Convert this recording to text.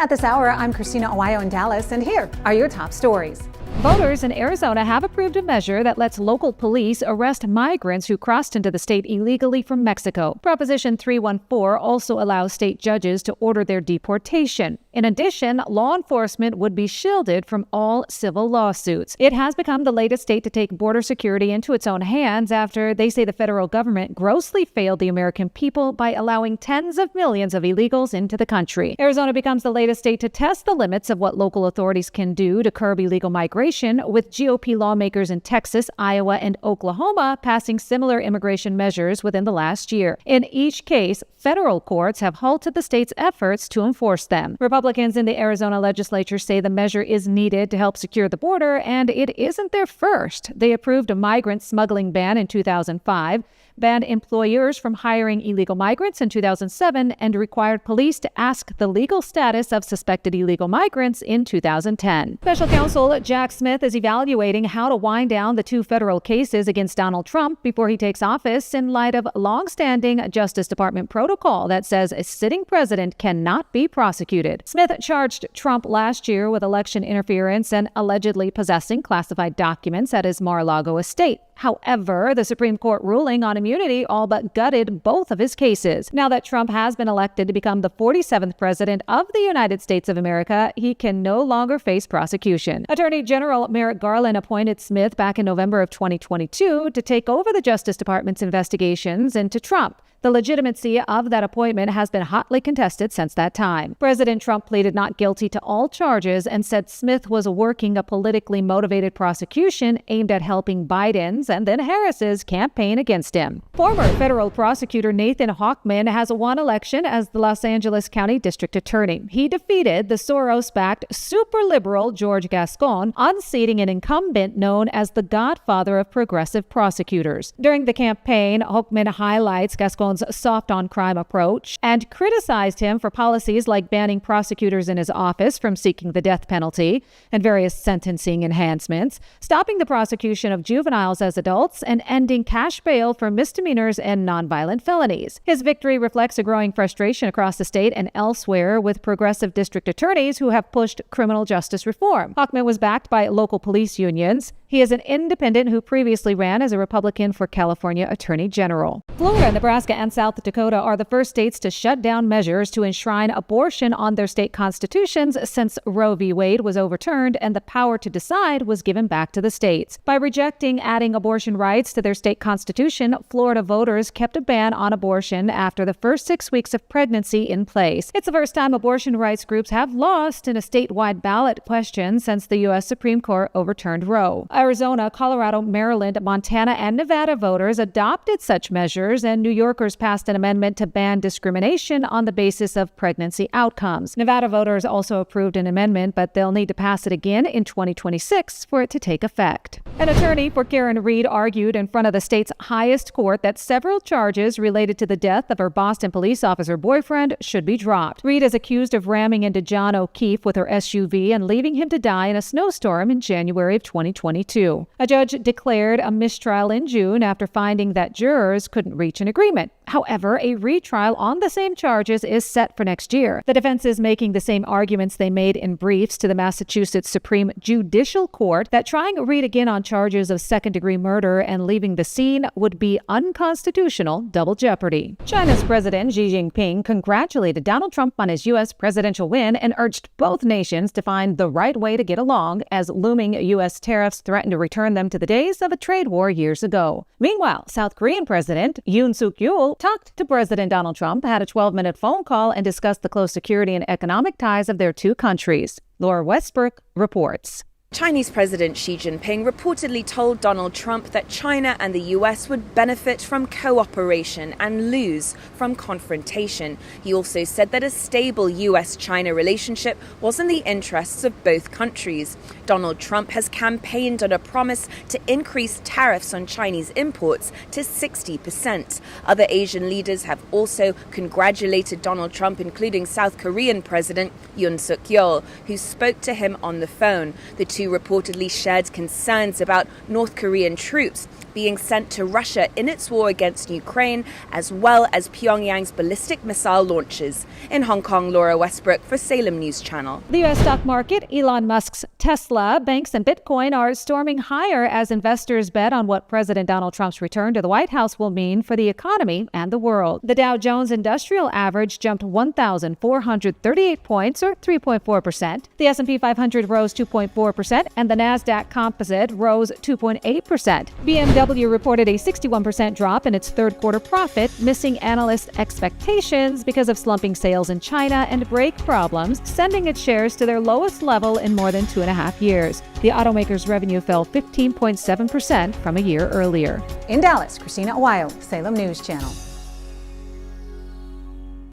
At this hour, I'm Christina Aguayo in Dallas, and here are your top stories. Voters in Arizona have approved a measure that lets local police arrest migrants who crossed into the state illegally from Mexico. Proposition 314 also allows state judges to order their deportation. In addition, law enforcement would be shielded from all civil lawsuits. It has become the latest state to take border security into its own hands after they say the federal government grossly failed the American people by allowing tens of millions of illegals into the country. Arizona becomes the latest state to test the limits of what local authorities can do to curb illegal migration, with GOP lawmakers in Texas, Iowa, and Oklahoma passing similar immigration measures within the last year. In each case, federal courts have halted the state's efforts to enforce them. Republicans in the Arizona legislature say the measure is needed to help secure the border, and it isn't their first. They approved a migrant smuggling ban in 2005, banned employers from hiring illegal migrants in 2007, and required police to ask the legal status of suspected illegal migrants in 2010. Special counsel Jack Smith is evaluating how to wind down the two federal cases against Donald Trump before he takes office in light of long-standing Justice Department protocol that says a sitting president cannot be prosecuted. Smith charged Trump last year with election interference and allegedly possessing classified documents at his Mar-a-Lago estate. However, the Supreme Court ruling on immunity all but gutted both of his cases. Now that Trump has been elected to become the 47th president of the United States of America, he can no longer face prosecution. Attorney General Merrick Garland appointed Smith back in November of 2022 to take over the Justice Department's investigations into Trump. The legitimacy of that appointment has been hotly contested since that time. President Trump pleaded not guilty to all charges and said Smith was working a politically motivated prosecution aimed at helping Biden's and then Harris's campaign against him. Former federal prosecutor Nathan Hochman has won election as the Los Angeles County District Attorney. He defeated the Soros-Backed super liberal George Gascon, unseating an incumbent known as the godfather of progressive prosecutors. During the campaign, Hochman highlights Gascon's soft on crime approach and criticized him for policies like banning prosecutors in his office from seeking the death penalty and various sentencing enhancements, stopping the prosecution of juveniles as adults, and ending cash bail for misdemeanors and nonviolent felonies. His victory reflects a growing frustration across the state and elsewhere with progressive district attorneys who have pushed criminal justice reform. Hochman was backed by local police unions. He is an independent who previously ran as a Republican for California Attorney General. Florida, Nebraska, and South Dakota are the first states to shut down measures to enshrine abortion on their state constitutions since Roe v. Wade was overturned and the power to decide was given back to the states. By rejecting adding abortion rights to their state constitution, Florida voters kept a ban on abortion after the first 6 weeks of pregnancy in place. It's the first time abortion rights groups have lost in a statewide ballot question since the U.S. Supreme Court overturned Roe. Arizona, Colorado, Maryland, Montana, and Nevada voters adopted such measures, and New Yorkers passed an amendment to ban discrimination on the basis of pregnancy outcomes. Nevada voters also approved an amendment, but they'll need to pass it again in 2026 for it to take effect. An attorney for Karen Reed argued in front of the state's highest court that several charges related to the death of her Boston police officer boyfriend should be dropped. Reed is accused of ramming into John O'Keefe with her SUV and leaving him to die in a snowstorm in January of 2022. A judge declared a mistrial in June after finding that jurors couldn't reach an agreement. However, a retrial on the same charges is set for next year. The defense is making the same arguments they made in briefs to the Massachusetts Supreme Judicial Court that trying Reed again on charges of second-degree murder and leaving the scene would be unconstitutional double jeopardy. China's President Xi Jinping congratulated Donald Trump on his U.S. presidential win and urged both nations to find the right way to get along as looming U.S. tariffs threaten to return them to the days of a trade war years ago. Meanwhile, South Korean President Yoon Suk-yeol talked to President Donald Trump, had a 12-minute phone call, and discussed the close security and economic ties of their two countries. Laura Westbrook reports. Chinese President Xi Jinping reportedly told Donald Trump that China and the US would benefit from cooperation and lose from confrontation. He also said that a stable US-China relationship was in the interests of both countries. Donald Trump has campaigned on a promise to increase tariffs on Chinese imports to 60%. Other Asian leaders have also congratulated Donald Trump, including South Korean President Yoon Suk-yeol, who spoke to him on the phone. The two reportedly shared concerns about North Korean troops being sent to Russia in its war against Ukraine, as well as Pyongyang's ballistic missile launches. In Hong Kong, Laura Westbrook for Salem News Channel. The U.S. stock market, Elon Musk's Tesla, banks, and Bitcoin are storming higher as investors bet on what President Donald Trump's return to the White House will mean for the economy and the world. The Dow Jones Industrial Average jumped 1,438 points, or 3.4%. The S&P 500 rose 2.4%, and the NASDAQ Composite rose 2.8%. BMW reported a 61% drop in its third quarter profit, missing analyst expectations because of slumping sales in China and brake problems, sending its shares to their lowest level in more than 2.5 years. The automaker's revenue fell 15.7% from a year earlier. In Dallas, Christina, Aguayo, Salem News Channel.